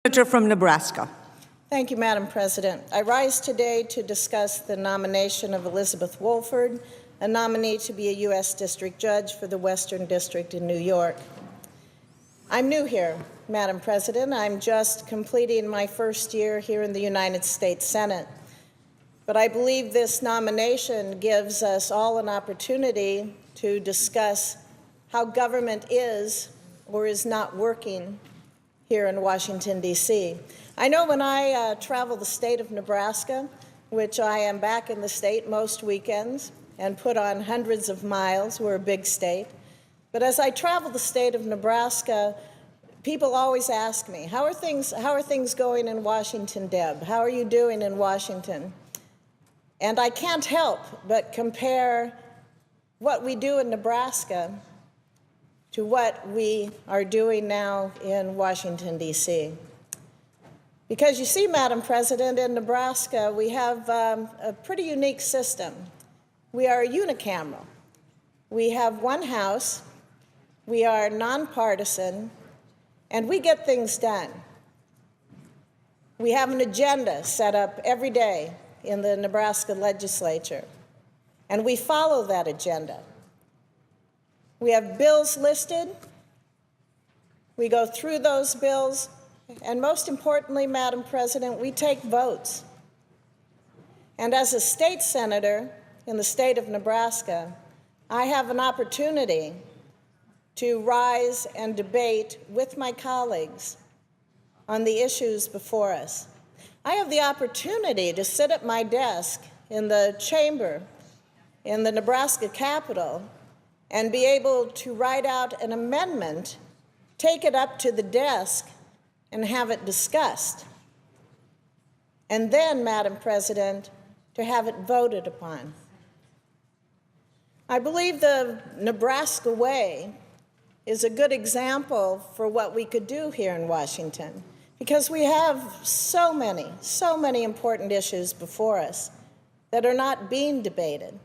Senator from Nebraska. Thank you, Madam President. I rise today to discuss the nomination of Elizabeth Wolford, a nominee to be a U.S. District Judge for the Western District in New York. I'm new here, Madam President. I'm just completing my first year here in the United States Senate. But I believe this nomination gives us all an opportunity to discuss how government is or is not working here in Washington, D.C. I know when I travel the state of Nebraska, which I am back in the state most weekends and put on hundreds of miles, we're a big state, but as I travel the state of Nebraska, people always ask me, how are things going in Washington, Deb? How are you doing in Washington? And I can't help but compare what we do in Nebraska to what we are doing now in Washington, D.C. Because you see, Madam President, in Nebraska, we have a pretty unique system. We are unicameral. We have one House, we are nonpartisan, and we get things done. We have an agenda set up every day in the Nebraska Legislature, and we follow that agenda. We have bills listed, we go through those bills, and most importantly, Madam President, we take votes. And as a state senator in the state of Nebraska, I have an opportunity to rise and debate with my colleagues on the issues before us. I have the opportunity to sit at my desk in the chamber in the Nebraska Capitol and be able to write out an amendment, take it up to the desk, and have it discussed. And then, Madam President, to have it voted upon. I believe the Nebraska way is a good example for what we could do here in Washington, because we have so many important issues before us that are not being debated.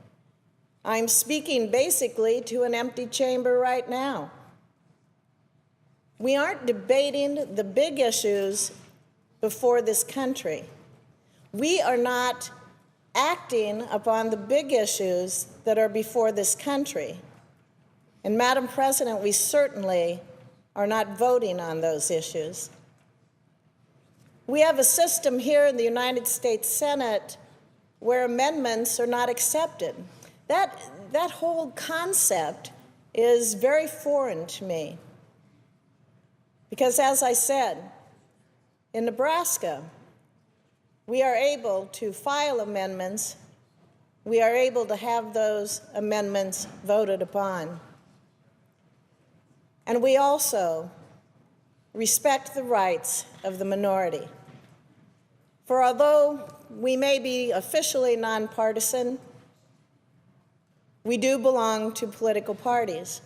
I'm speaking basically to an empty chamber right now. We aren't debating the big issues before this country. We are not acting upon the big issues that are before this country. And Madam President, we certainly are not voting on those issues. We have a system here in the United States Senate where amendments are not accepted. That whole concept is very foreign to me. Because as I said, in Nebraska, we are able to file amendments. We are able to have those amendments voted upon. And we also respect the rights of the minority. For although we may be officially nonpartisan, we do belong to political parties.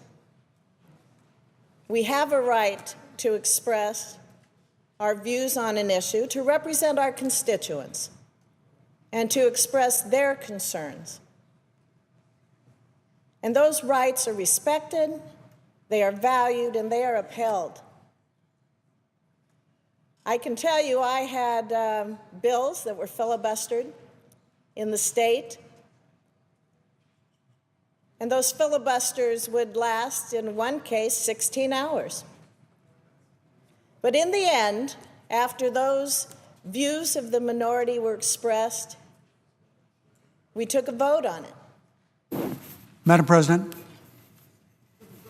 We have a right to express our views on an issue, to represent our constituents, and to express their concerns. And those rights are respected, they are valued, and they are upheld. I can tell you I had bills that were filibustered in the state, and those filibusters would last, in one case, 16 hours. But in the end, after those views of the minority were expressed, we took a vote on it. Madam President,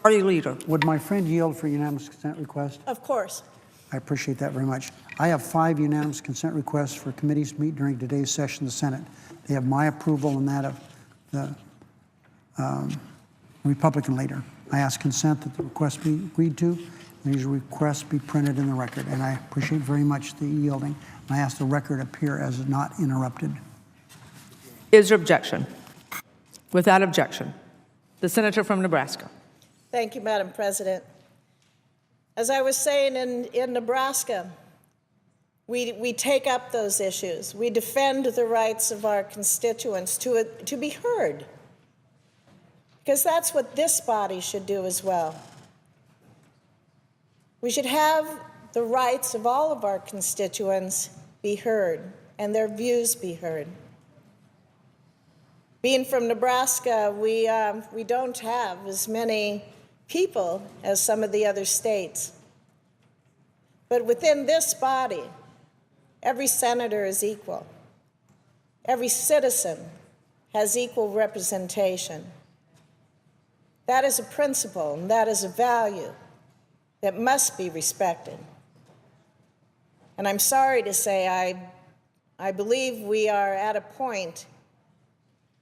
Party Leader. would my friend yield for unanimous consent request? Of course. I appreciate that very much. I have 5 unanimous consent requests for committees to meet during today's session of the Senate. They have my approval and that of the Republican leader. I ask consent that the request be agreed to, and these requests be printed in the record. And I appreciate very much the yielding. And I ask the record appear as not interrupted. Is there objection? Without objection, the senator from Nebraska. Thank you, Madam President. As I was saying, in Nebraska, we take up those issues. We defend the rights of our constituents to be heard, because that's what this body should do as well. We should have the rights of all of our constituents be heard and their views be heard. Being from Nebraska, we don't have as many people as some of the other states. But within this body, every senator is equal. Every citizen has equal representation. That is a principle and that is a value that must be respected. And I'm sorry to say, I believe we are at a point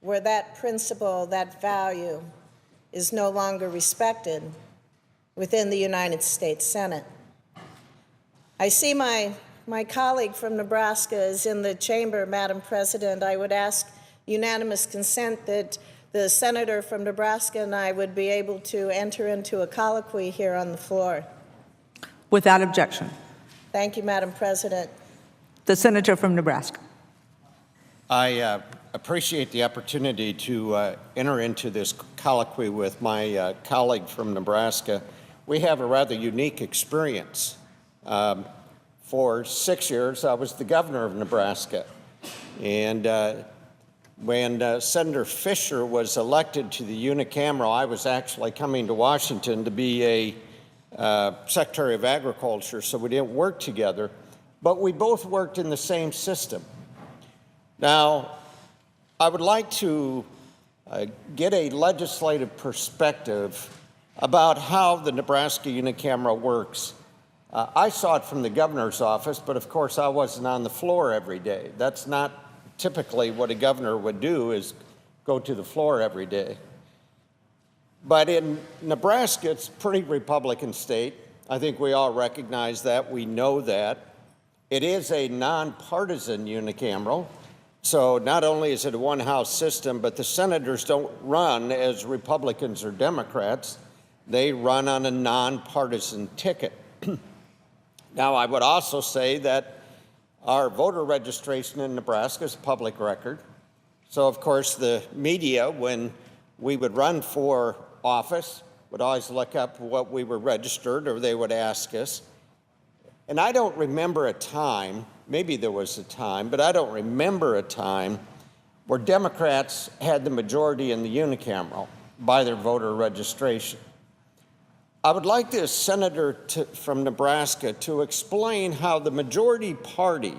where that principle, that value, is no longer respected within the United States Senate. I see my colleague from Nebraska is in the chamber, Madam President. I would ask unanimous consent that the senator from Nebraska and I would be able to enter into a colloquy here on the floor. Without objection. Thank you, Madam President. The senator from Nebraska. I appreciate the opportunity to enter into this colloquy with my colleague from Nebraska. We have a rather unique experience. For 6 years, I was the governor of Nebraska. And when Senator Fischer was elected to the unicameral, I was actually coming to Washington to be a Secretary of Agriculture, so we didn't work together. But we both worked in the same system. Now, I would like to get a legislative perspective about how the Nebraska unicameral works. I saw it from the governor's office, but of course I wasn't on the floor every day. That's not typically what a governor would do, is go to the floor every day. But in Nebraska, it's a pretty Republican state. I think we all recognize that. We know that. It is a nonpartisan unicameral. So not only is it a one-house system, but the senators don't run as Republicans or Democrats. They run on a nonpartisan ticket. Now, I would also say that our voter registration in Nebraska is public record. So, of course, the media, when we would run for office, would always look up what we were registered, or they would ask us. And I don't remember a time, maybe there was a time, but I don't remember a time where Democrats had the majority in the unicameral by their voter registration. I would like this senator from Nebraska to explain how the majority party,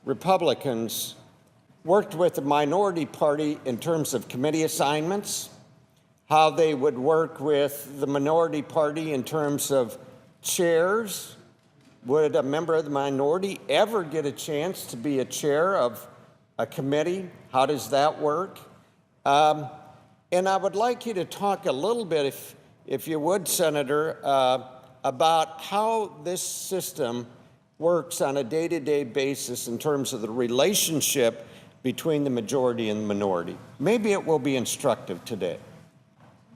Republicans, worked with the minority party in terms of committee assignments, how they would work with the minority party in terms of chairs. Would a member of the minority ever get a chance to be a chair of a committee? How does that work? And I would like you to talk a little bit, if you would, Senator, about how this system works on a day-to-day basis in terms of the relationship between the majority and the minority. Maybe it will be instructive today.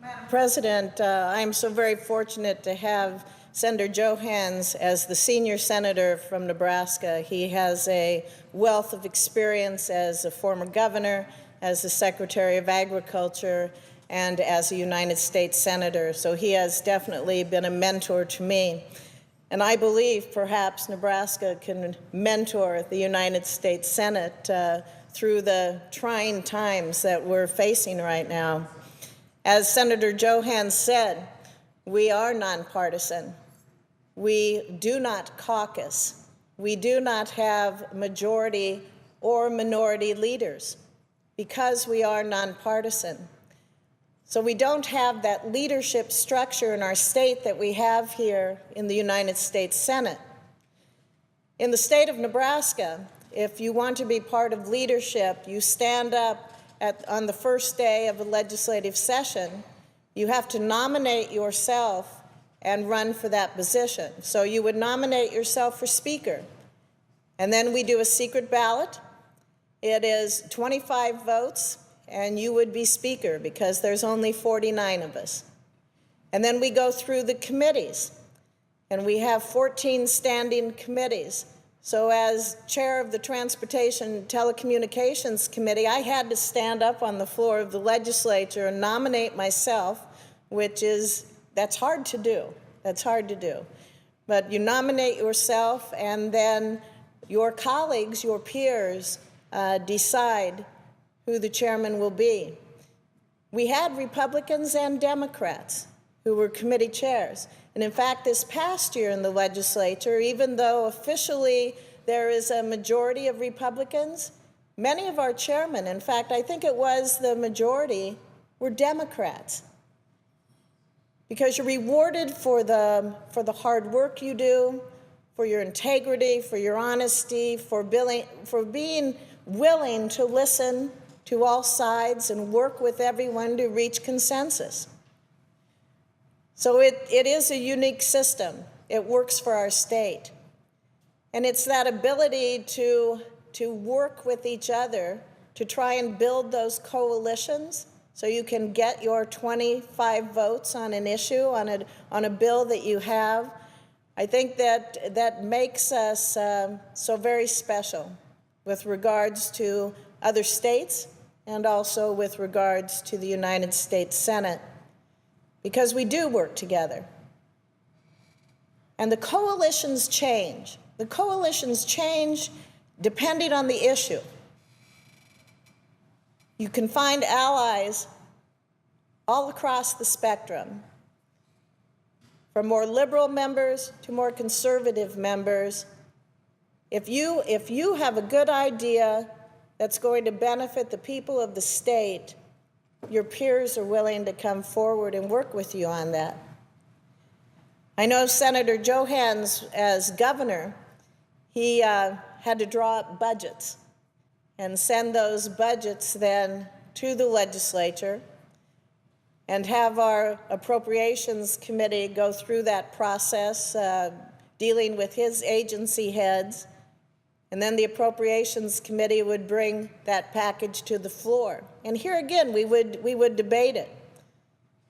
Madam President, I'm so very fortunate to have Senator Johanns as the senior senator from Nebraska. He has a wealth of experience as a former governor, as the Secretary of Agriculture, and as a United States Senator. So he has definitely been a mentor to me. And I believe perhaps Nebraska can mentor the United States Senate through the trying times that we're facing right now. As Senator Johanns said, we are nonpartisan. We do not caucus. We do not have majority or minority leaders because we are nonpartisan. So we don't have that leadership structure in our state that we have here in the United States Senate. In the state of Nebraska, if you want to be part of leadership, you stand up on the first day of a legislative session. You have to nominate yourself and run for that position. So you would nominate yourself for speaker. And then we do a secret ballot. It is 25 votes, and you would be speaker because there's only 49 of us. And then we go through the committees, and we have 14 standing committees. So as chair of the Transportation and Telecommunications Committee, I had to stand up on the floor of the legislature and nominate myself, that's hard to do. That's hard to do. But you nominate yourself, and then your colleagues, your peers, decide who the chairman will be. We had Republicans and Democrats who were committee chairs. And in fact, this past year in the legislature, even though officially there is a majority of Republicans, many of our chairmen, in fact, I think it was the majority, were Democrats. Because you're rewarded for the hard work you do, for your integrity, for your honesty, for being willing to listen to all sides and work with everyone to reach consensus. So it is a unique system. It works for our state. And it's that ability to work with each other to try and build those coalitions so you can get your 25 votes on an issue, on a bill that you have. I think that makes us so very special with regards to other states and also with regards to the United States Senate, because we do work together. And the coalitions change. The coalitions change depending on the issue. You can find allies all across the spectrum, from more liberal members to more conservative members. If you have a good idea that's going to benefit the people of the state, your peers are willing to come forward and work with you on that. I know Senator Johanns, as governor, he had to draw up budgets and send those budgets then to the legislature and have our appropriations committee go through that process, dealing with his agency heads. And then the appropriations committee would bring that package to the floor. And here again, we would debate it.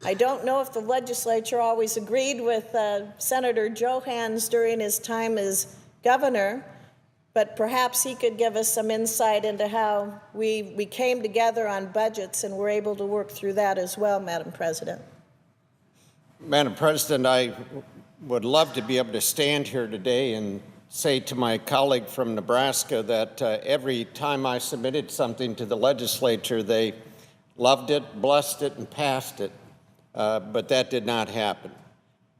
I don't know if the legislature always agreed with Senator Johanns during his time as governor, but perhaps he could give us some insight into how we came together on budgets and were able to work through that as well, Madam President. Madam President, I would love to be able to stand here today and say to my colleague from Nebraska that every time I submitted something to the legislature, they loved it, blessed it, and passed it, but that did not happen.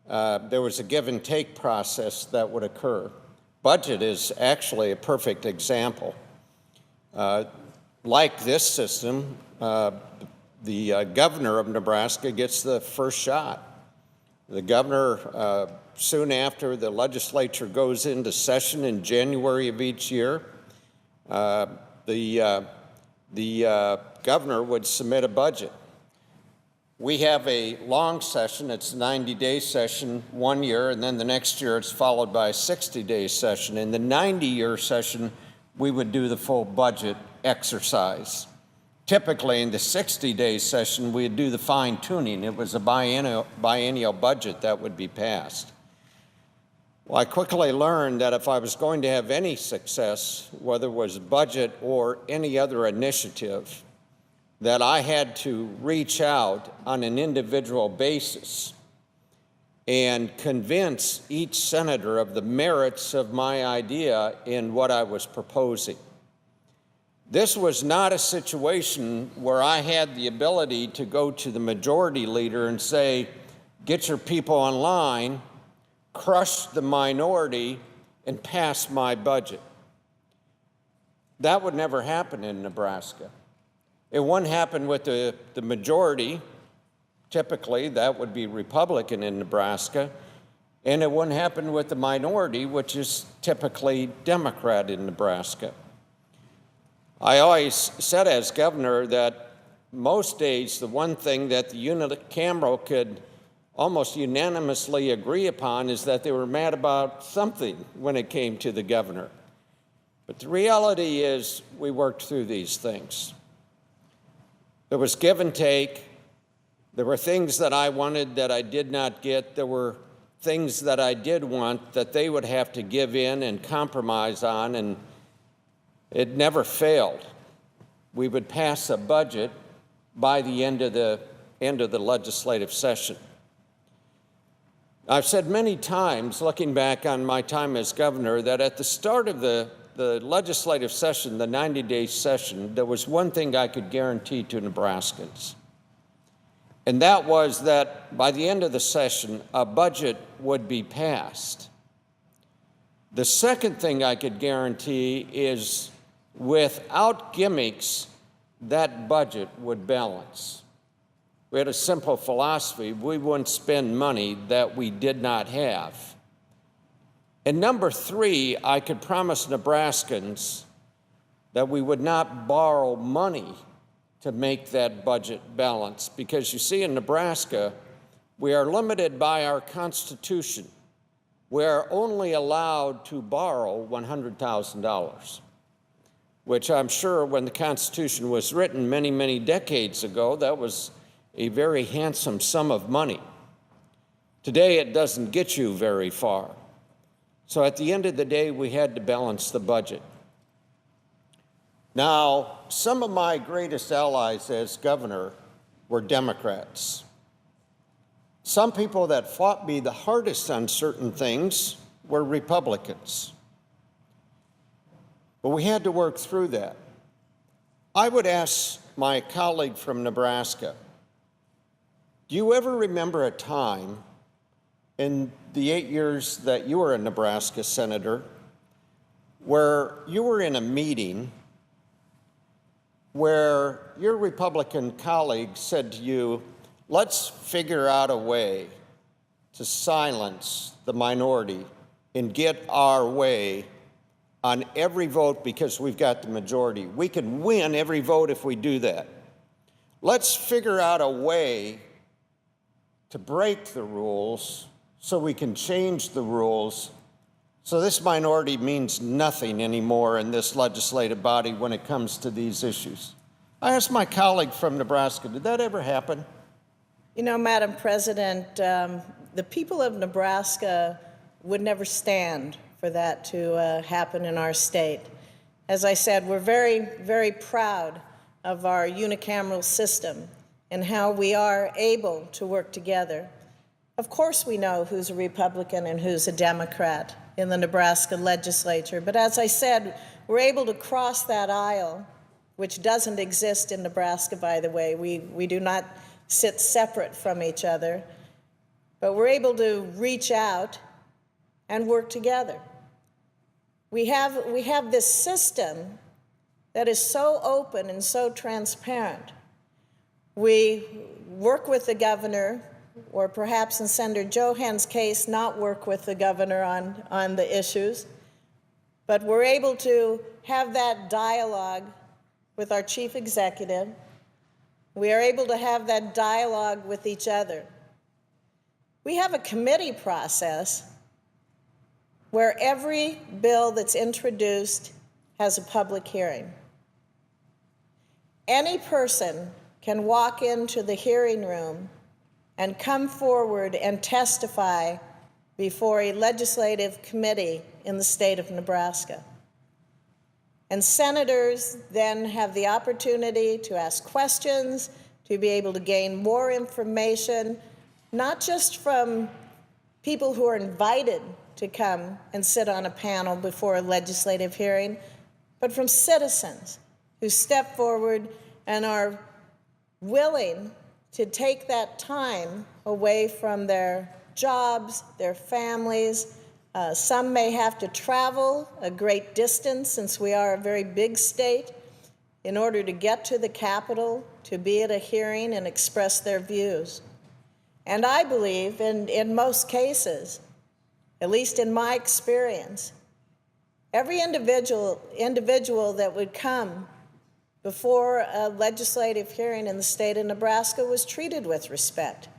There was a give and take process that would occur. Budget is actually a perfect example. Like this system, the governor of Nebraska gets the first shot. The governor, soon after the legislature goes into session in January of each year, the governor would submit a budget. We have a long session. It's a 90-day session 1 year, and then the next year it's followed by a 60-day session. In the 90-year session, we would do the full budget exercise. Typically, in the 60-day session, we'd do the fine-tuning. It was a biennial budget that would be passed. Well, I quickly learned that if I was going to have any success, whether it was budget or any other initiative, that I had to reach out on an individual basis and convince each senator of the merits of my idea in what I was proposing. This was not a situation where I had the ability to go to the majority leader and say, get your people in line, crush the minority, and pass my budget. That would never happen in Nebraska. It wouldn't happen with the majority. Typically, that would be Republican in Nebraska. And it wouldn't happen with the minority, which is typically Democrat in Nebraska. I always said as governor that most days the one thing that the unicameral could almost unanimously agree upon is that they were mad about something when it came to the governor. But the reality is we worked through these things. There was give and take. There were things that I wanted that I did not get. There were things that I did want that they would have to give in and compromise on, and it never failed. We would pass a budget by the end of the legislative session. I've said many times, looking back on my time as governor, that at the start of the legislative session, the 90-day session, there was one thing I could guarantee to Nebraskans. And that was that by the end of the session, a budget would be passed. The second thing I could guarantee is without gimmicks, that budget would balance. We had a simple philosophy. We wouldn't spend money that we did not have. And number three, I could promise Nebraskans that we would not borrow money to make that budget balance. Because you see, in Nebraska, we are limited by our Constitution. We are only allowed to borrow $100,000, which I'm sure when the Constitution was written many, many decades ago, that was a very handsome sum of money. Today, it doesn't get you very far. So at the end of the day, we had to balance the budget. Now, some of my greatest allies as governor were Democrats. Some people that fought me the hardest on certain things were Republicans. But we had to work through that. I would ask my colleague from Nebraska, do you ever remember a time in the 8 years that you were a Nebraska senator where you were in a meeting where your Republican colleague said to you, let's figure out a way to silence the minority and get our way on every vote because we've got the majority. We can win every vote if we do that. Let's figure out a way to break the rules so we can change the rules so this minority means nothing anymore in this legislative body when it comes to these issues. I asked my colleague from Nebraska, did that ever happen? You know, Madam President, the people of Nebraska would never stand for that to happen in our state. As I said, we're very, very proud of our unicameral system and how we are able to work together. Of course we know who's a Republican and who's a Democrat in the Nebraska legislature, but as I said, we're able to cross that aisle, which doesn't exist in Nebraska, by the way. We do not sit separate from each other, but we're able to reach out and work together. We have this system that is so open and so transparent. We work with the governor, or perhaps in Senator Johanns' case, not work with the governor on the issues, but we're able to have that dialogue with our chief executive. We are able to have that dialogue with each other. We have a committee process where every bill that's introduced has a public hearing. Any person can walk into the hearing room and come forward and testify before a legislative committee in the state of Nebraska. And senators then have the opportunity to ask questions, to be able to gain more information, not just from people who are invited to come and sit on a panel before a legislative hearing, but from citizens who step forward and are willing to take that time away from their jobs, their families. Some may have to travel a great distance, since we are a very big state, in order to get to the Capitol, to be at a hearing and express their views. And I believe in most cases, at least in my experience, every individual that would come before a legislative hearing in the state of Nebraska was treated with respect.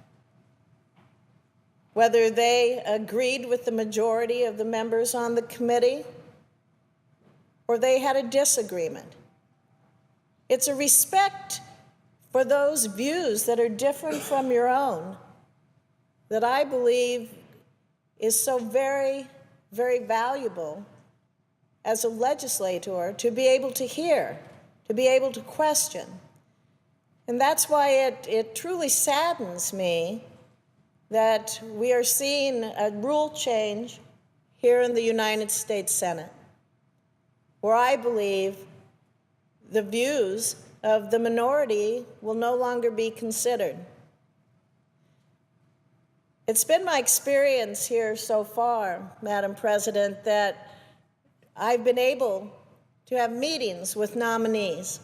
Whether they agreed with the majority of the members on the committee or they had a disagreement. It's a respect for those views that are different from your own that I believe is so very, very valuable as a legislator to be able to hear, to be able to question. And that's why it truly saddens me that we are seeing a rule change here in the United States Senate, where I believe the views of the minority will no longer be considered. It's been my experience here so far, Madam President, that I've been able to have meetings with nominees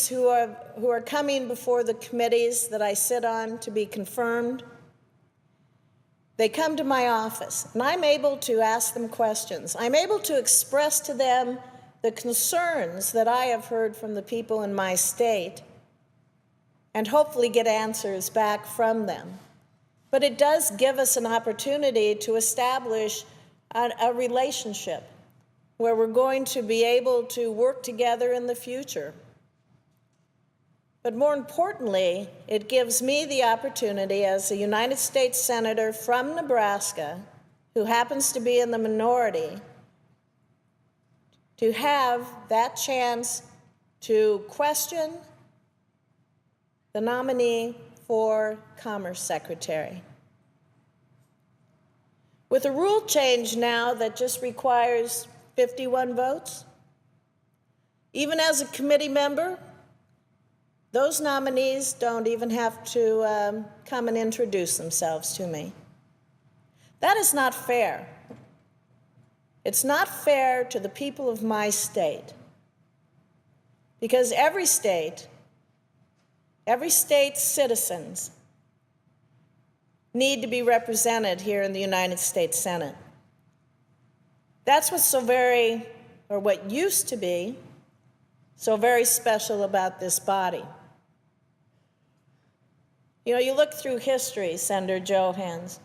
who are coming before the committees that I sit on to be confirmed. They come to my office, and I'm able to ask them questions. I'm able to express to them the concerns that I have heard from the people in my state and hopefully get answers back from them. But it does give us an opportunity to establish a relationship where we're going to be able to work together in the future. But more importantly, it gives me the opportunity as a United States Senator from Nebraska, who happens to be in the minority, to have that chance to question the nominee for Commerce Secretary. With a rule change now that just requires 51 votes, even as a committee member, those nominees don't even have to come and introduce themselves to me. That is not fair. It's not fair to the people of my state, because every state's citizens need to be represented here in the United States Senate. That's what's what used to be so very special about this body. You know, you look through history, Senator Johanns,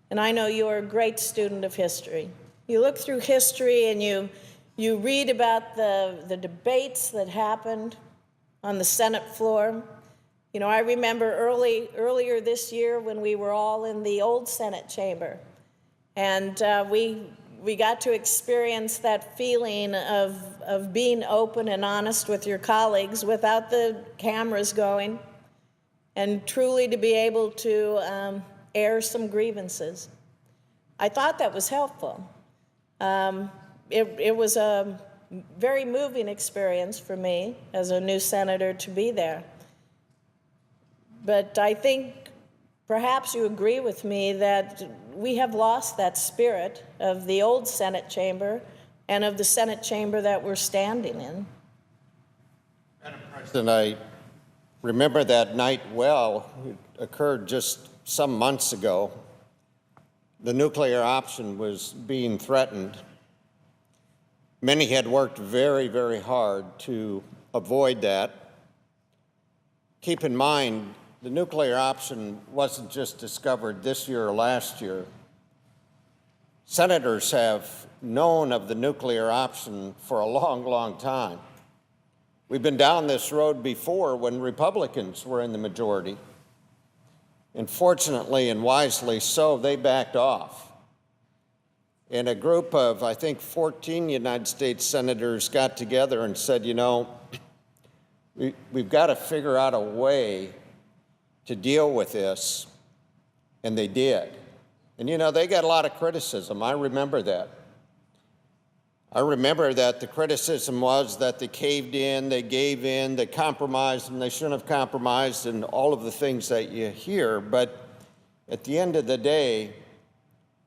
and I know you're a great student of history. You look through history and you read about the debates that happened on the Senate floor. You know, I remember earlier this year when we were all in the old Senate chamber, and we got to experience that feeling of being open and honest with your colleagues without the cameras going, and truly to be able to air some grievances. I thought that was helpful. It was a very moving experience for me as a new senator to be there. But I think perhaps you agree with me that we have lost that spirit of the old Senate chamber and of the Senate chamber that we're standing in. Madam President, I remember that night well. It occurred just some months ago. The nuclear option was being threatened. Many had worked very, very hard to avoid that. Keep in mind, the nuclear option wasn't just discovered this year or last year. Senators have known of the nuclear option for a long, long time. We've been down this road before when Republicans were in the majority. And fortunately and wisely so, they backed off. And a group of, I think, 14 United States senators got together and said, you know, we've got to figure out a way to deal with this, and they did. And you know, they got a lot of criticism. I remember that. I remember that the criticism was that they caved in, they gave in, they compromised, and they shouldn't have compromised, and all of the things that you hear. But at the end of the day,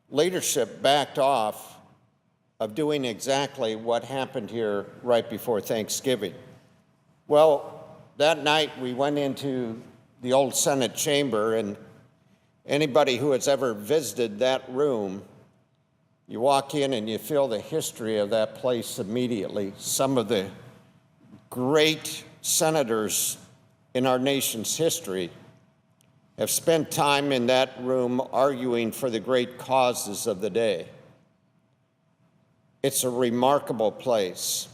leadership backed off of doing exactly what happened here right before Thanksgiving. Well, that night we went into the old Senate chamber, and anybody who has ever visited that room, you walk in and you feel the history of that place immediately. Some of the great senators in our nation's history have spent time in that room arguing for the great causes of the day. It's a remarkable place.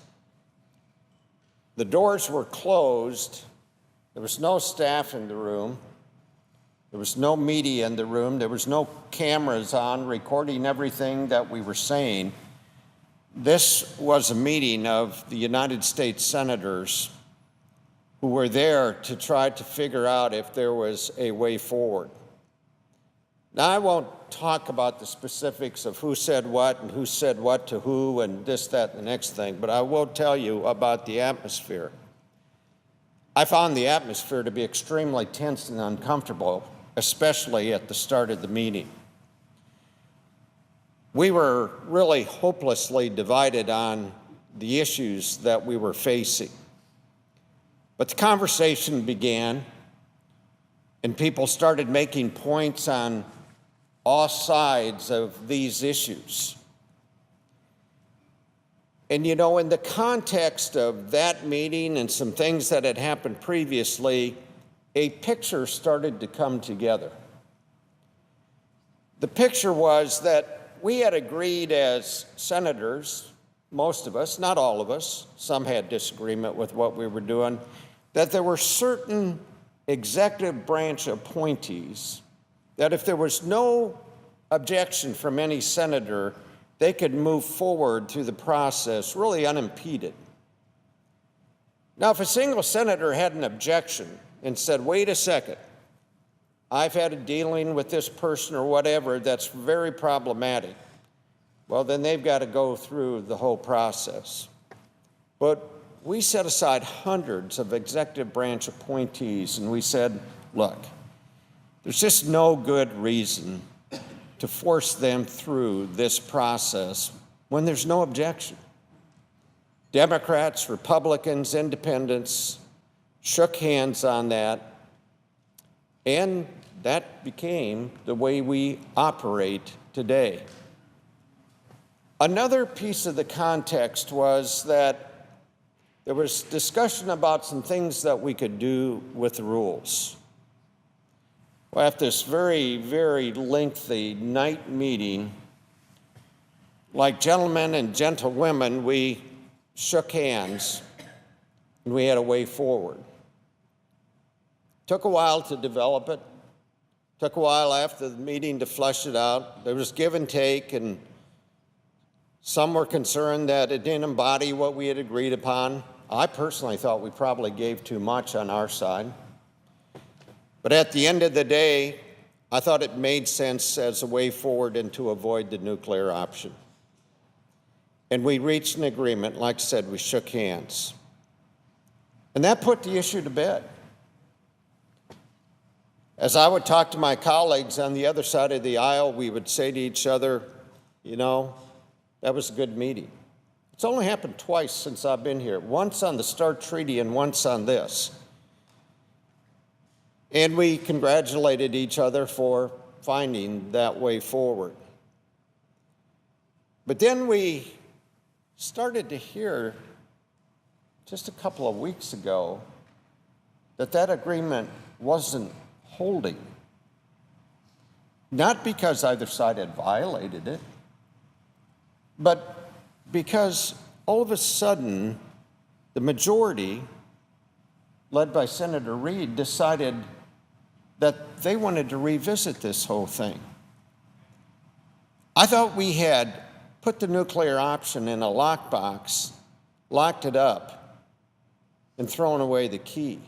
The doors were closed. There was no staff in the room. There was no media in the room. There was no cameras on recording everything that we were saying. This was a meeting of the United States senators who were there to try to figure out if there was a way forward. Now, I won't talk about the specifics of who said what and who said what to who and this, that, and the next thing, but I will tell you about the atmosphere. I found the atmosphere to be extremely tense and uncomfortable, especially at the start of the meeting. We were really hopelessly divided on the issues that we were facing. But the conversation began, and people started making points on all sides of these issues. And in the context of that meeting and some things that had happened previously, a picture started to come together. The picture was that we had agreed as senators, most of us, not all of us, some had disagreement with what we were doing, that there were certain executive branch appointees that if there was no objection from any senator, they could move forward through the process really unimpeded. Now, if a single senator had an objection and said, wait a second, I've had a dealing with this person or whatever that's very problematic, well, then they've got to go through the whole process. But we set aside hundreds of executive branch appointees, and we said, look, there's just no good reason to force them through this process when there's no objection. Democrats, Republicans, independents shook hands on that, and that became the way we operate today. Another piece of the context was that there was discussion about some things that we could do with the rules. Well, after this very, very lengthy night meeting, like gentlemen and gentlewomen, we shook hands and we had a way forward. Took a while to develop it. Took a while after the meeting to flesh it out. There was give and take, and some were concerned that it didn't embody what we had agreed upon. I personally thought we probably gave too much on our side. But at the end of the day, I thought it made sense as a way forward and to avoid the nuclear option. And we reached an agreement. Like I said, we shook hands. And that put the issue to bed. As I would talk to my colleagues on the other side of the aisle, we would say to each other, that was a good meeting. It's only happened twice since I've been here, once on the START Treaty and once on this. And we congratulated each other for finding that way forward. But then we started to hear just a couple of weeks ago that agreement wasn't holding. Not because either side had violated it, but because all of a sudden the majority, led by Senator Reid, decided that they wanted to revisit this whole thing. I thought we had put the nuclear option in a lockbox, locked it up, and thrown away the key.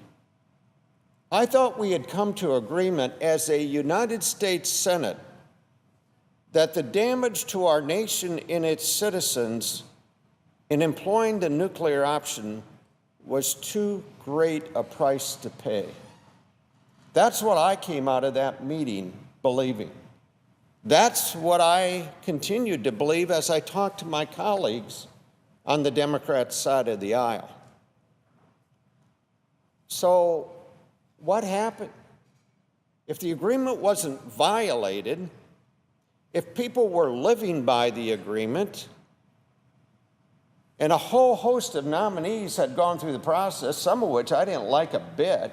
I thought we had come to agreement as a United States Senate that the damage to our nation and its citizens in employing the nuclear option was too great a price to pay. That's what I came out of that meeting believing. That's what I continued to believe as I talked to my colleagues on the Democrat side of the aisle. So what happened? If the agreement wasn't violated, if people were living by the agreement, and a whole host of nominees had gone through the process, some of which I didn't like a bit,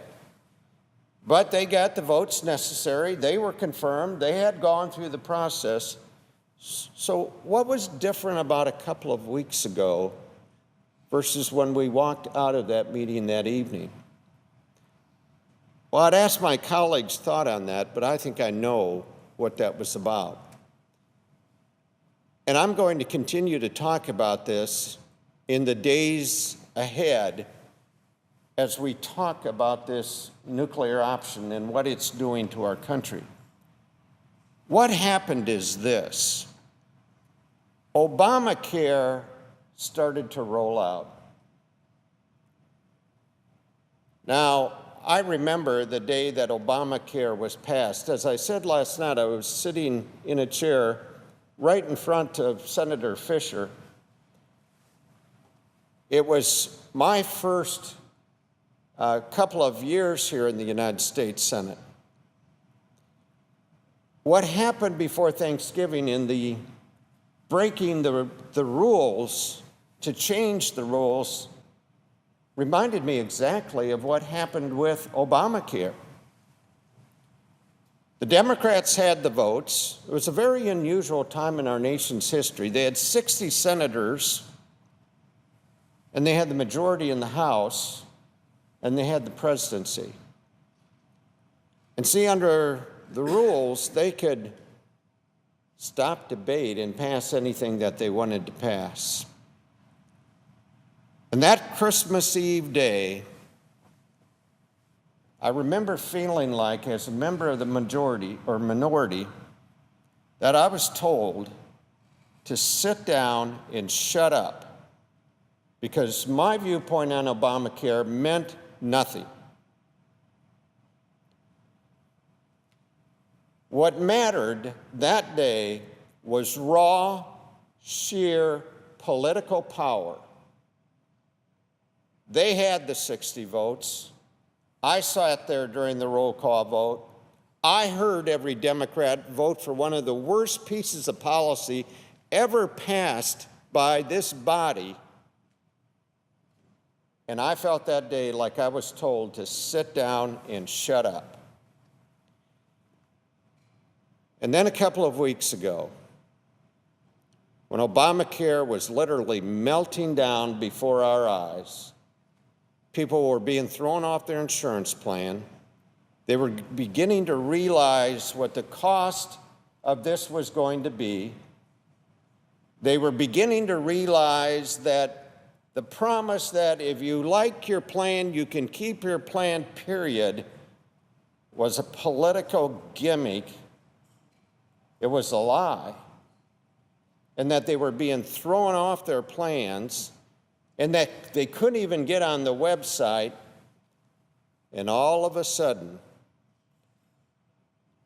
but they got the votes necessary, they were confirmed, they had gone through the process. So what was different about a couple of weeks ago versus when we walked out of that meeting that evening? Well, I'd ask my colleagues' thought on that, but I think I know what that was about. And I'm going to continue to talk about this in the days ahead as we talk about this nuclear option and what it's doing to our country. What happened is this. Obamacare started to roll out. Now, I remember the day that Obamacare was passed. As I said last night, I was sitting in a chair right in front of Senator Fischer. It was my first couple of years here in the United States Senate. What happened before Thanksgiving in the breaking the rules to change the rules reminded me exactly of what happened with Obamacare. The Democrats had the votes. It was a very unusual time in our nation's history. They had 60 senators, and they had the majority in the House, and they had the presidency. And see, under the rules, they could stop debate and pass anything that they wanted to pass. And that Christmas Eve day, I remember feeling like, as a member of the majority or minority, that I was told to sit down and shut up because my viewpoint on Obamacare meant nothing. What mattered that day was raw, sheer political power. They had the 60 votes. I sat there during the roll call vote. I heard every Democrat vote for one of the worst pieces of policy ever passed by this body. And I felt that day like I was told to sit down and shut up. And then a couple of weeks ago, when Obamacare was literally melting down before our eyes, people were being thrown off their insurance plan. They were beginning to realize what the cost of this was going to be. They were beginning to realize that the promise that if you like your plan, you can keep your plan, period, was a political gimmick. It was a lie. And that they were being thrown off their plans, and that they couldn't even get on the website, and all of a sudden,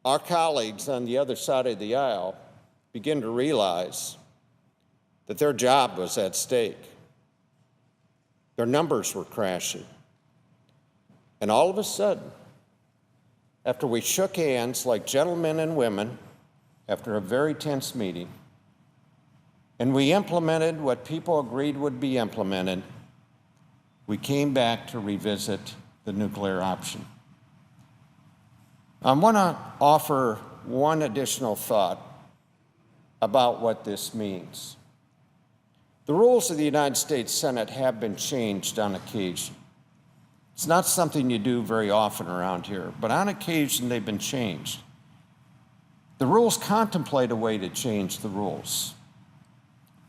our colleagues on the other side of the aisle begin to realize that their job was at stake. Their numbers were crashing. And all of a sudden, after we shook hands like gentlemen and women after a very tense meeting, and we implemented what people agreed would be implemented, we came back to revisit the nuclear option. I want to offer one additional thought about what this means. The rules of the United States Senate have been changed on occasion. It's not something you do very often around here, but on occasion they've been changed. The rules contemplate a way to change the rules.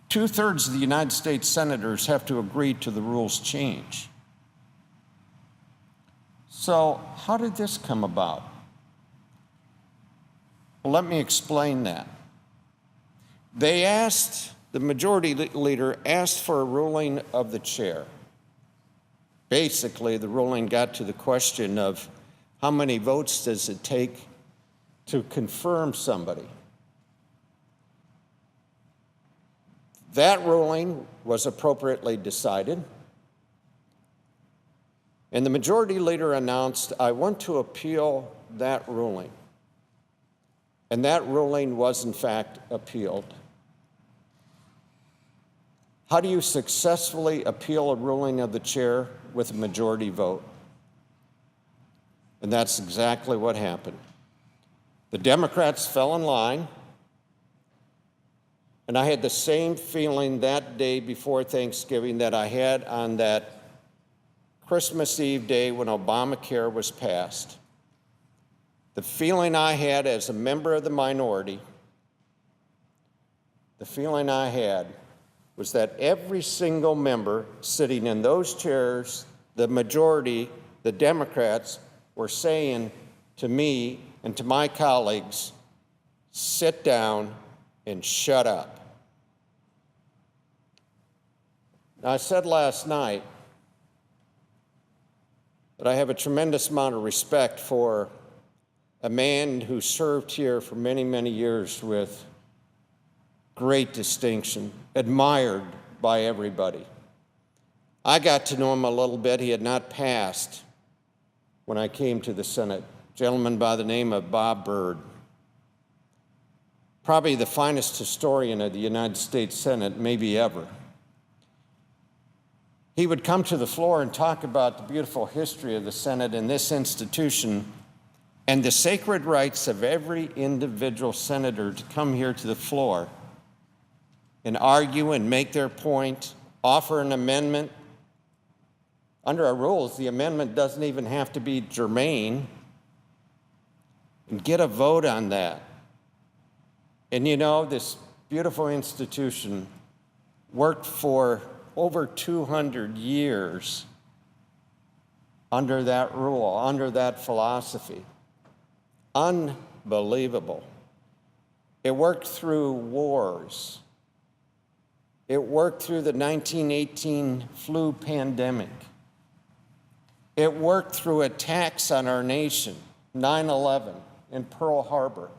2/3 of the United States senators have to agree to the rules change. So how did this come about? Well, let me explain that. The majority leader asked for a ruling of the chair. Basically, the ruling got to the question of how many votes does it take to confirm somebody. That ruling was appropriately decided, and the majority leader announced, "I want to appeal that ruling." And that ruling was, in fact, appealed. How do you successfully appeal a ruling of the chair with a majority vote? And that's exactly what happened. The Democrats fell in line. And I had the same feeling that day before Thanksgiving that I had on that Christmas Eve day when Obamacare was passed. The feeling I had as a member of the minority, the feeling I had was that every single member sitting in those chairs, the majority, the Democrats, were saying to me and to my colleagues, sit down and shut up. Now, I said last night that I have a tremendous amount of respect for a man who served here for many, many years with great distinction, admired by everybody. I got to know him a little bit. He had not passed when I came to the Senate. A gentleman by the name of Bob Byrd, probably the finest historian of the United States Senate, maybe ever. He would come to the floor and talk about the beautiful history of the Senate and this institution and the sacred rights of every individual senator to come here to the floor and argue and make their point, offer an amendment. Under our rules, the amendment doesn't even have to be germane, and get a vote on that. And you know, this beautiful institution worked for over 200 years under that rule, under that philosophy. Unbelievable. It worked through wars. It worked through the 1918 flu pandemic. It worked through attacks on our nation, 9/11 in Pearl Harbor.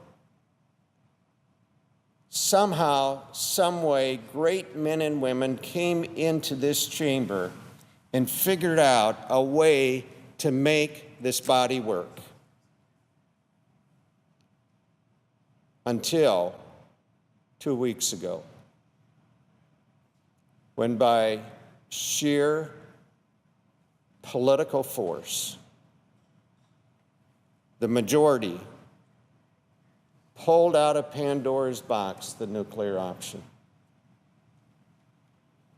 Somehow, some way, great men and women came into this chamber and figured out a way to make this body work. Until 2 weeks ago, when by sheer political force, the majority pulled out of Pandora's box the nuclear option.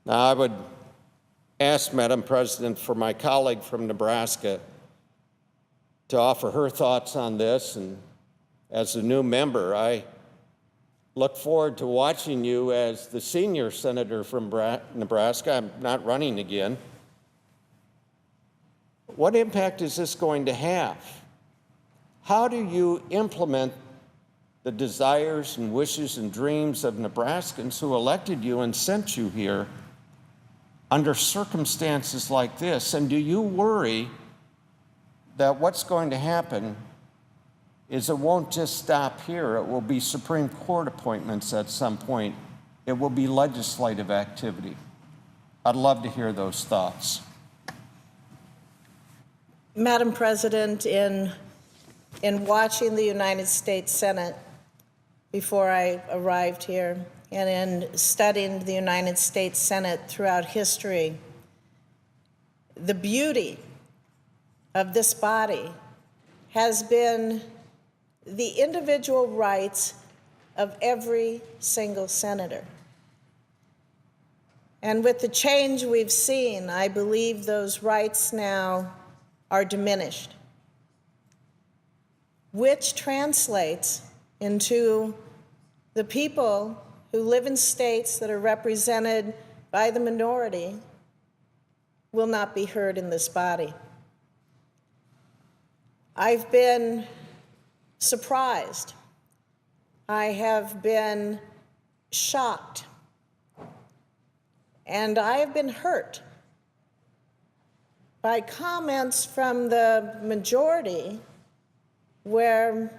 Now, I would ask, Madam President, for my colleague from Nebraska to offer her thoughts on this. And as a new member, I look forward to watching you as the senior senator from Nebraska. I'm not running again. What impact is this going to have? How do you implement the desires and wishes and dreams of Nebraskans who elected you and sent you here under circumstances like this? And do you worry that what's going to happen is it won't just stop here? It will be Supreme Court appointments at some point. It will be legislative activity. I'd love to hear those thoughts. Madam President, in watching the United States Senate before I arrived here, and in studying the United States Senate throughout history, the beauty of this body has been the individual rights of every single senator. And with the change we've seen, I believe those rights now are diminished, which translates into the people who live in states that are represented by the minority will not be heard in this body. I've been surprised. I have been shocked. And I have been hurt by comments from the majority where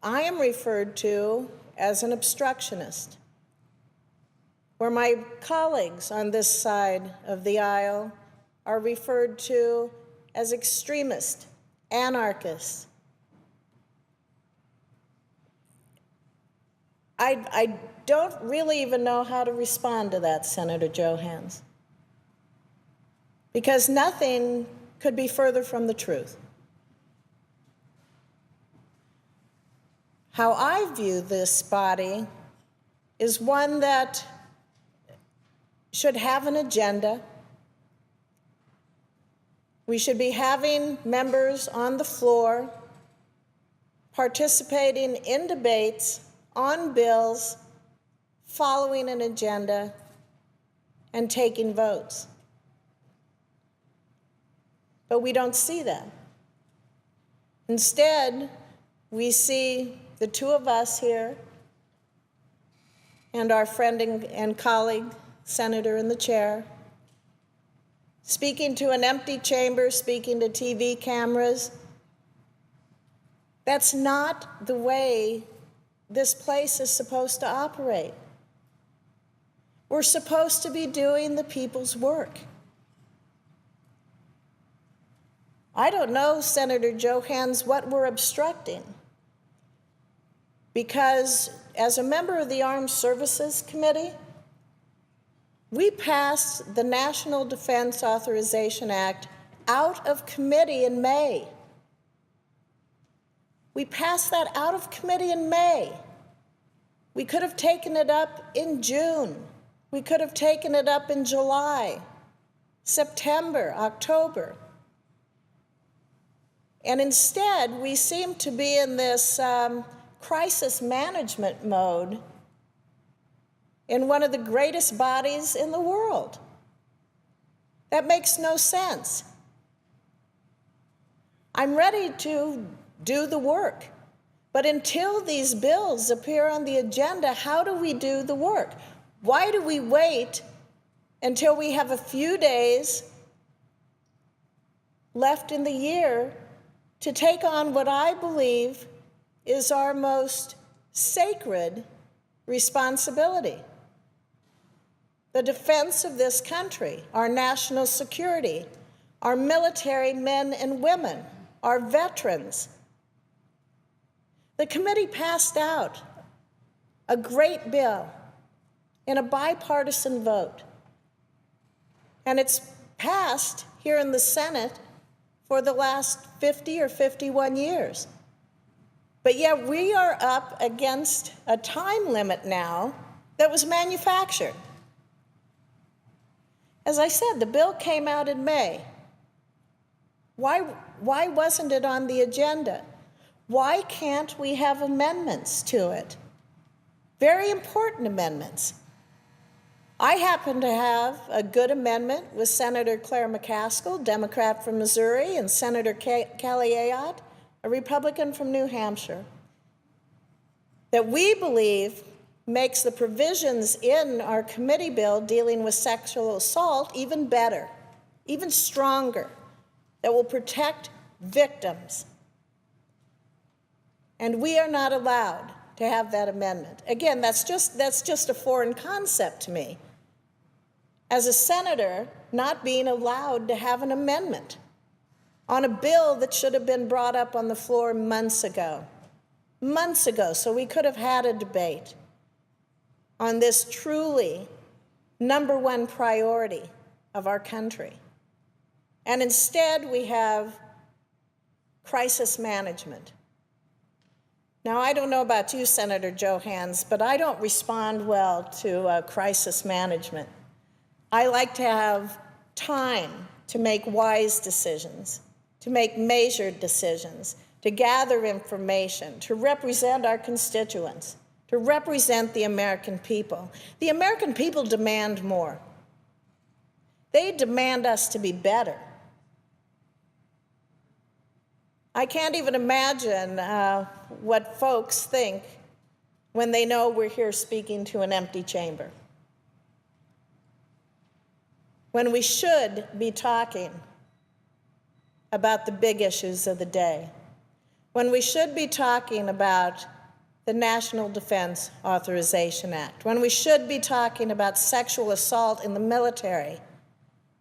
I am referred to as an obstructionist, where my colleagues on this side of the aisle are referred to as extremists, anarchists. I don't really even know how to respond to that, Senator Johanns, because nothing could be further from the truth. How I view this body is one that should have an agenda. We should be having members on the floor participating in debates on bills, following an agenda, and taking votes. But we don't see that. Instead, we see the two of us here and our friend and colleague, senator in the chair, speaking to an empty chamber, speaking to TV cameras. That's not the way this place is supposed to operate. We're supposed to be doing the people's work. I don't know, Senator Johanns, what we're obstructing. Because as a member of the Armed Services Committee, we passed the National Defense Authorization Act out of committee in May. We passed that out of committee in May. We could have taken it up in June. We could have taken it up in July, September, October. And instead, we seem to be in this crisis management mode in one of the greatest bodies in the world. That makes no sense. I'm ready to do the work, but until these bills appear on the agenda, how do we do the work? Why do we wait until we have a few days left in the year to take on what I believe is our most sacred responsibility? The defense of this country, our national security, our military men and women, our veterans. The committee passed out a great bill in a bipartisan vote, and it's passed here in the Senate for the last 50 or 51 years. But yet we are up against a time limit now that was manufactured. As I said, the bill came out in May. Why wasn't it on the agenda? Why can't we have amendments to it? Very important amendments. I happen to have a good amendment with Senator Claire McCaskill, Democrat from Missouri, and Senator Kelly Ayotte, a Republican from New Hampshire, that we believe makes the provisions in our committee bill dealing with sexual assault even better, even stronger, that will protect victims. And we are not allowed to have that amendment. Again, that's just a foreign concept to me. As a senator, not being allowed to have an amendment on a bill that should have been brought up on the floor months ago, so we could have had a debate on this truly #1 priority of our country. And instead, we have crisis management. Now, I don't know about you, Senator Johanns, but I don't respond well to crisis management. I like to have time to make wise decisions, to make measured decisions, to gather information, to represent our constituents, to represent the American people. The American people demand more. They demand us to be better. I can't even imagine what folks think when they know we're here speaking to an empty chamber, when we should be talking about the big issues of the day, when we should be talking about the National Defense Authorization Act, when we should be talking about sexual assault in the military,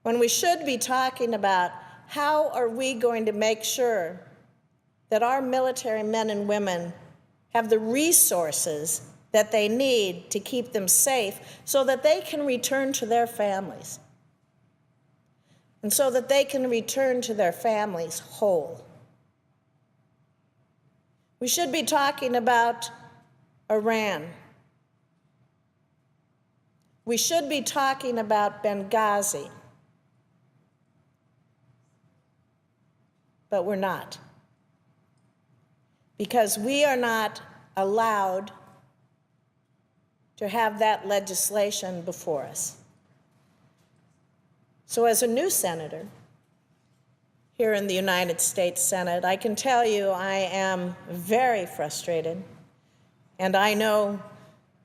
when we should be talking about how are we going to make sure that our military men and women have the resources that they need to keep them safe so that they can return to their families, and so that they can return to their families whole. We should be talking about Iran. We should be talking about Benghazi, but we're not, because we are not allowed to have that legislation before us. So as a new senator, here in the United States Senate. I can tell you I am very frustrated, and I know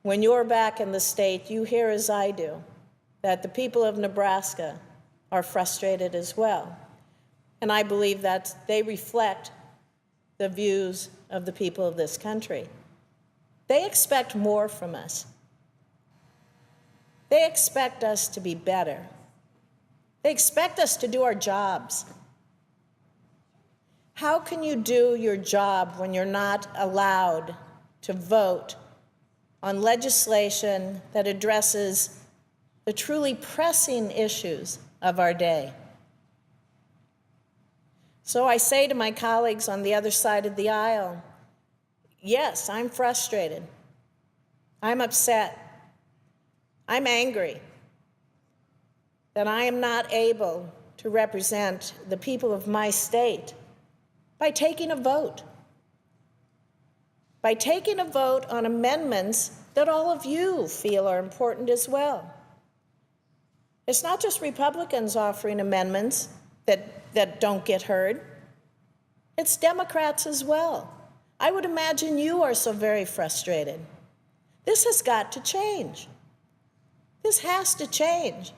when you're back in the state, you hear as I do, that the people of Nebraska are frustrated as well. And I believe that they reflect the views of the people of this country. They expect more from us. They expect us to be better. They expect us to do our jobs. How can you do your job when you're not allowed to vote on legislation that addresses the truly pressing issues of our day? So I say to my colleagues on the other side of the aisle, yes, I'm frustrated. I'm upset. I'm angry that I am not able to represent the people of my state by taking a vote. By taking a vote on amendments that all of you feel are important as well. It's not just Republicans offering amendments that don't get heard. It's Democrats as well. I would imagine you are so very frustrated. This has got to change. This has to change.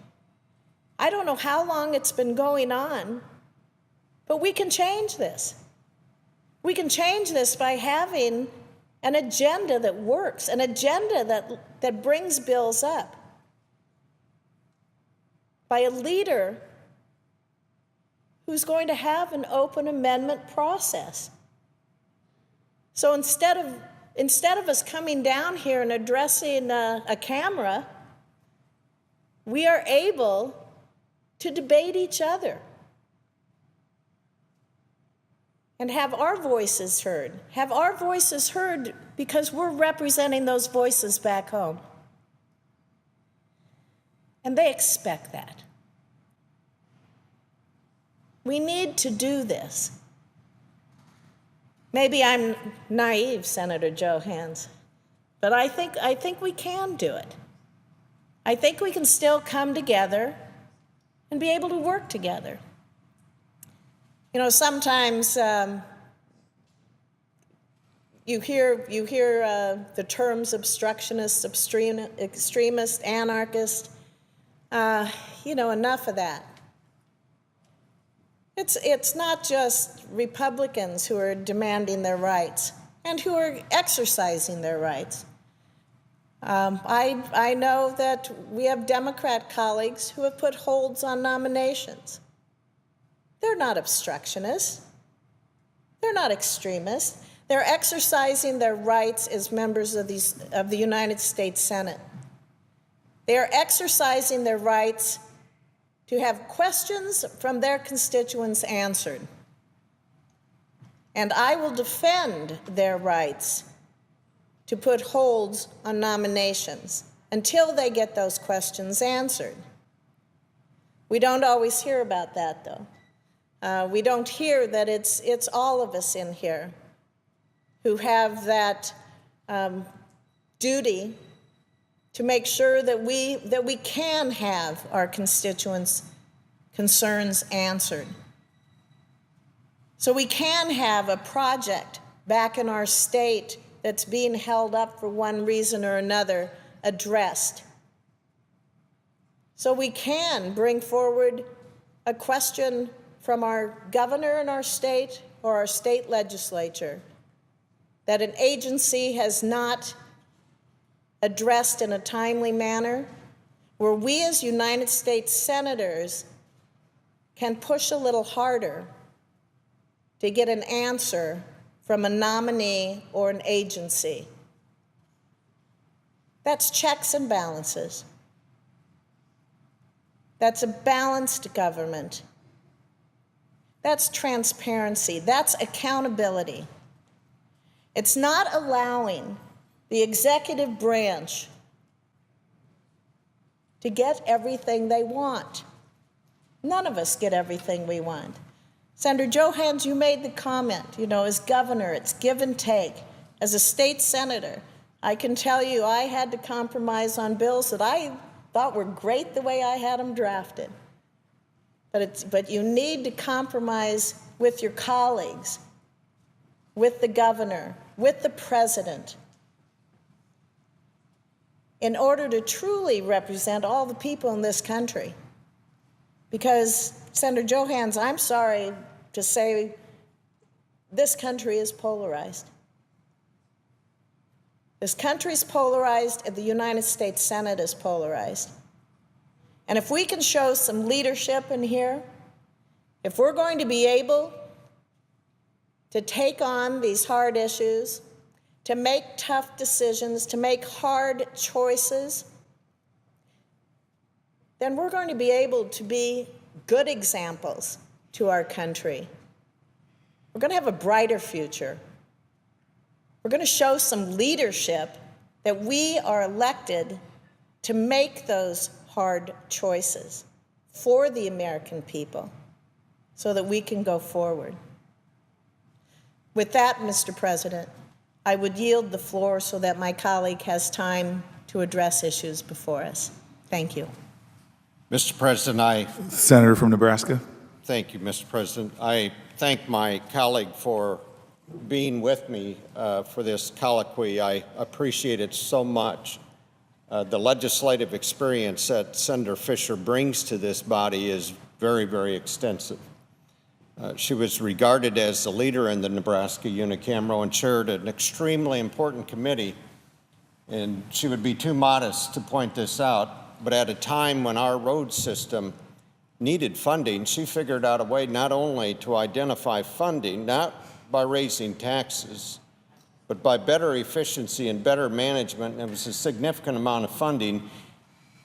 I don't know how long it's been going on, but we can change this. We can change this by having an agenda that works, an agenda that brings bills up, by a leader who's going to have an open amendment process. So instead of us coming down here and addressing a camera, we are able to debate each other and have our voices heard. Have our voices heard because we're representing those voices back home. And they expect that. We need to do this. Maybe I'm naive, Senator Johanns, but I think we can do it. I think we can still come together and be able to work together. You know, sometimes you hear the terms obstructionist, extremist, anarchist. Enough of that. It's not just Republicans who are demanding their rights and who are exercising their rights. I know that we have Democrat colleagues who have put holds on nominations. They're not obstructionists. They're not extremists. They're exercising their rights as members of the United States Senate. They are exercising their rights to have questions from their constituents answered. And I will defend their rights to put holds on nominations until they get those questions answered. We don't always hear about that, though. We don't hear that it's all of us in here who have that duty to make sure that we can have our constituents' concerns answered. So we can have a project back in our state that's being held up for one reason or another addressed. So we can bring forward a question from our governor in our state or our state legislature that an agency has not addressed in a timely manner, where we as United States senators can push a little harder to get an answer from a nominee or an agency. That's checks and balances. That's a balanced government. That's transparency. That's accountability. It's not allowing the executive branch to get everything they want. None of us get everything we want. Senator Johanns, you made the comment, as governor, it's give and take. As a state senator, I can tell you I had to compromise on bills that I thought were great the way I had them drafted. but you need to compromise with your colleagues, with the governor, with the president, in order to truly represent all the people in this country. Because, Senator Johanns, I'm sorry to say, this country is polarized. This country is polarized, and the United States Senate is polarized. And if we can show some leadership in here, if we're going to be able to take on these hard issues, to make tough decisions, to make hard choices, then we're going to be able to be good examples to our country. We're going to have a brighter future. We're going to show some leadership that we are elected to make those hard choices for the American people so that we can go forward. With that, Mr. President, I would yield the floor so that my colleague has time to address issues before us. Thank you. Mr. President, Senator from Nebraska. thank you, Mr. President. I thank my colleague for being with me for this colloquy. I appreciate it so much. The legislative experience that Senator Fischer brings to this body is very, very extensive. She was regarded as the leader in the Nebraska unicameral and chaired an extremely important committee. And she would be too modest to point this out, but at a time when our road system needed funding, she figured out a way not only to identify funding, not by raising taxes, but by better efficiency and better management. And it was a significant amount of funding,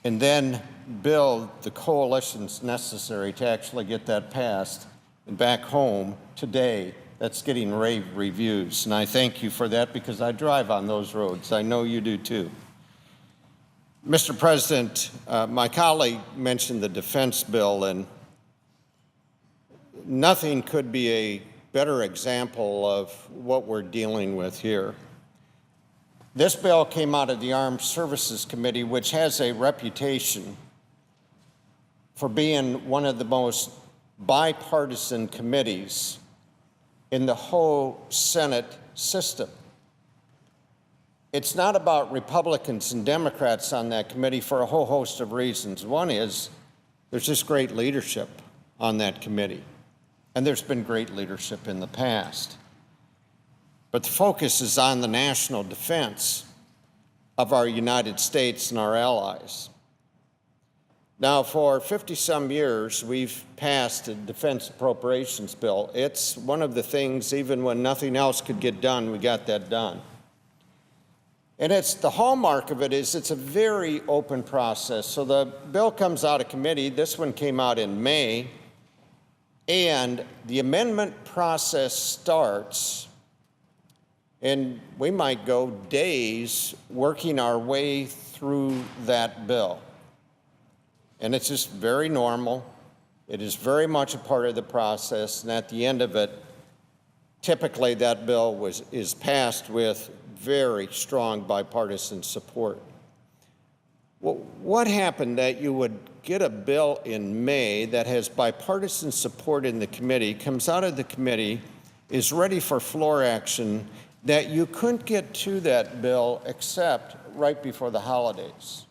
and then build the coalitions necessary to actually get that passed. And back home today, that's getting rave reviews. And I thank you for that because I drive on those roads. I know you do too. Mr. President, my colleague mentioned the defense bill, and nothing could be a better example of what we're dealing with here. This bill came out of the Armed Services Committee, which has a reputation for being one of the most bipartisan committees in the whole Senate system. It's not about Republicans and Democrats on that committee for a whole host of reasons. One is there's just great leadership on that committee, and there's been great leadership in the past. But the focus is on the national defense of our United States and our allies. Now, for 50-some years, we've passed a defense appropriations bill. It's one of the things, even when nothing else could get done, we got that done. And it's the hallmark of it is it's a very open process. So the bill comes out of committee. This one came out in May. And the amendment process starts, and we might go days working our way through that bill. And it's just very normal. It is very much a part of the process. And at the end of it, typically that bill is passed with very strong bipartisan support. Well, what happened that you would get a bill in May that has bipartisan support in the committee, comes out of the committee, is ready for floor action, that you couldn't get to that bill except right before the holidays?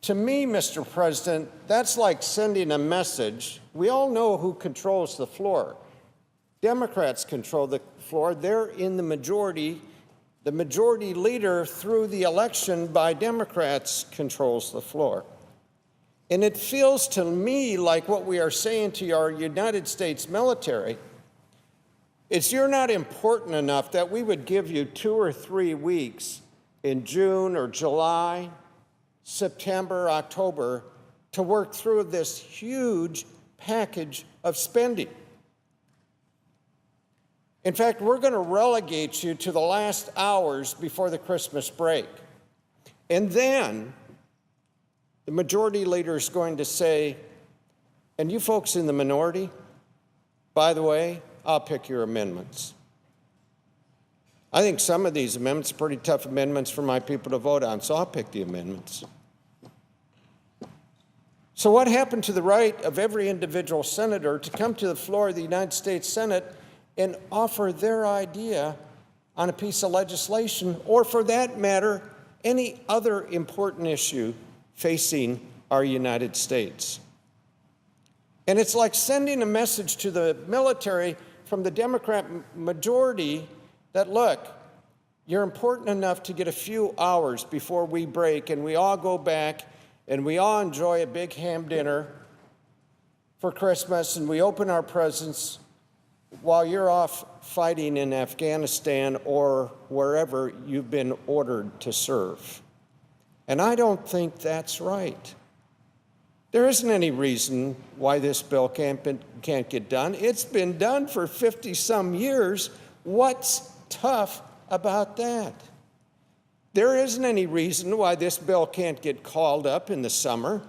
To me, Mr. President, that's like sending a message. We all know who controls the floor. Democrats control the floor. They're in the majority. The majority leader through the election by Democrats controls the floor. And it feels to me like what we are saying to our United States military is you're not important enough that we would give you 2 or 3 weeks in June or July, September, October to work through this huge package of spending. In fact, we're going to relegate you to the last hours before the Christmas break. And then the majority leader is going to say, and you folks in the minority, by the way, I'll pick your amendments. I think some of these amendments are pretty tough amendments for my people to vote on, so I'll pick the amendments. So what happened to the right of every individual senator to come to the floor of the United States Senate and offer their idea on a piece of legislation, or for that matter, any other important issue facing our United States? And it's like sending a message to the military from the Democrat majority that, look, you're important enough to get a few hours before we break and we all go back and we all enjoy a big ham dinner for Christmas and we open our presents while you're off fighting in Afghanistan or wherever you've been ordered to serve. And I don't think that's right. There isn't any reason why this bill can't get done. It's been done for 50-some years. What's tough about that? There isn't any reason why this bill can't get called up in the summer.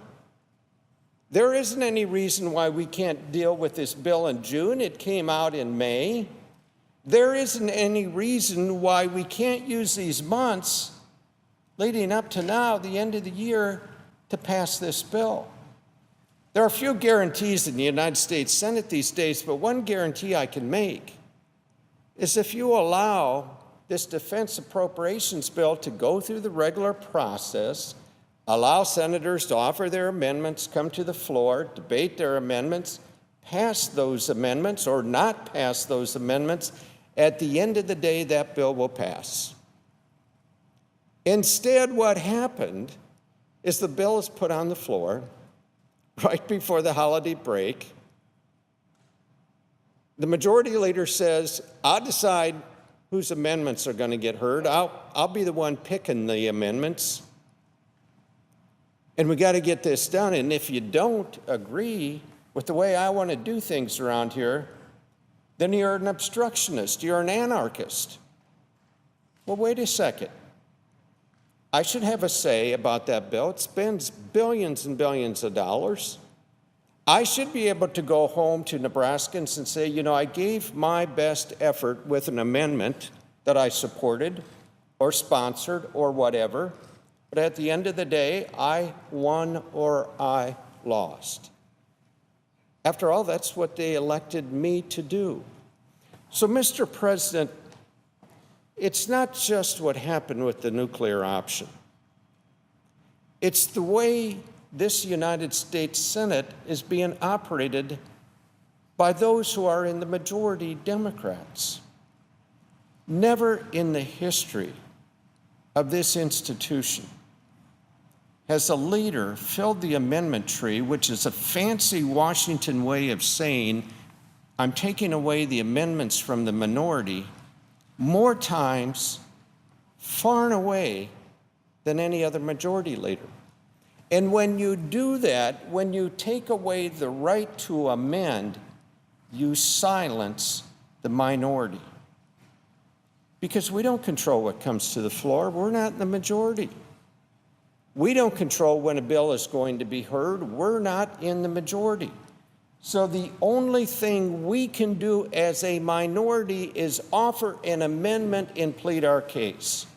There isn't any reason why we can't deal with this bill in June. It came out in May. There isn't any reason why we can't use these months leading up to now, the end of the year, to pass this bill. There are a few guarantees in the United States Senate these days, but one guarantee I can make is if you allow this defense appropriations bill to go through the regular process, allow senators to offer their amendments, come to the floor, debate their amendments, pass those amendments or not pass those amendments, at the end of the day, that bill will pass. Instead, what happened is the bill is put on the floor right before the holiday break. The majority leader says, I'll decide whose amendments are going to get heard. I'll be the one picking the amendments. And we got to get this done. And if you don't agree with the way I want to do things around here, then you're an obstructionist, you're an anarchist. Well, wait a second. I should have a say about that bill. It spends billions and billions of dollars. I should be able to go home to Nebraskans and say, you know, I gave my best effort with an amendment that I supported or sponsored or whatever, but at the end of the day, I won or I lost. After all, that's what they elected me to do. So, Mr. President, it's not just what happened with the nuclear option. It's the way this United States Senate is being operated by those who are in the majority Democrats. Never in the history of this institution has a leader filled the amendment tree, which is a fancy Washington way of saying, I'm taking away the amendments from the minority, more times, far and away, than any other majority leader. And when you do that, when you take away the right to amend, you silence the minority. Because we don't control what comes to the floor. We're not in the majority. We don't control when a bill is going to be heard. We're not in the majority. So the only thing we can do as a minority is offer an amendment and plead our case.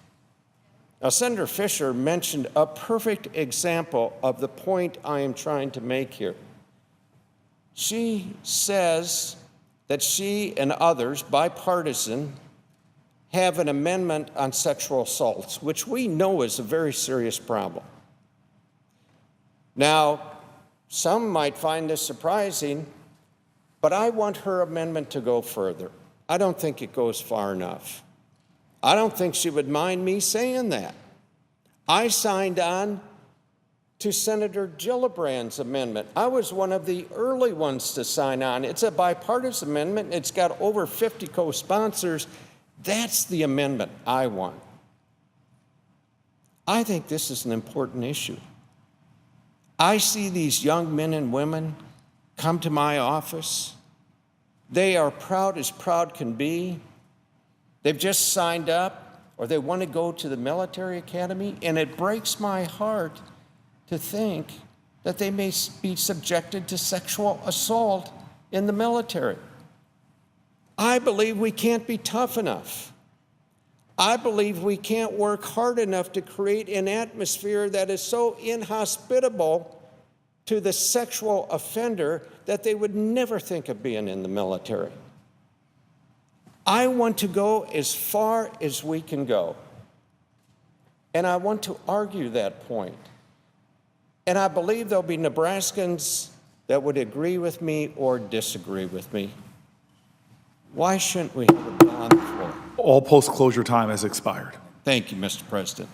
Now, Senator Fischer mentioned a perfect example of the point I am trying to make here. She says that she and others, bipartisan, have an amendment on sexual assaults, which we know is a very serious problem. Now, some might find this surprising, but I want her amendment to go further. I don't think it goes far enough. I don't think she would mind me saying that. I signed on to Senator Gillibrand's amendment. I was one of the early ones to sign on. It's a bipartisan amendment. It's got over 50 co-sponsors. That's the amendment I want. I think this is an important issue. I see these young men and women come to my office. They are proud as proud can be. They've just signed up, or they want to go to the military academy, and it breaks my heart to think that they may be subjected to sexual assault in the military. I believe we can't be tough enough. I believe we can't work hard enough to create an atmosphere that is so inhospitable to the sexual offender that they would never think of being in the military. I want to go as far as we can go. And I want to argue that point. And I believe there'll be Nebraskans that would agree with me or disagree with me. Why shouldn't we have a bill on the floor? All post-closure time has expired. Thank you, Mr. President.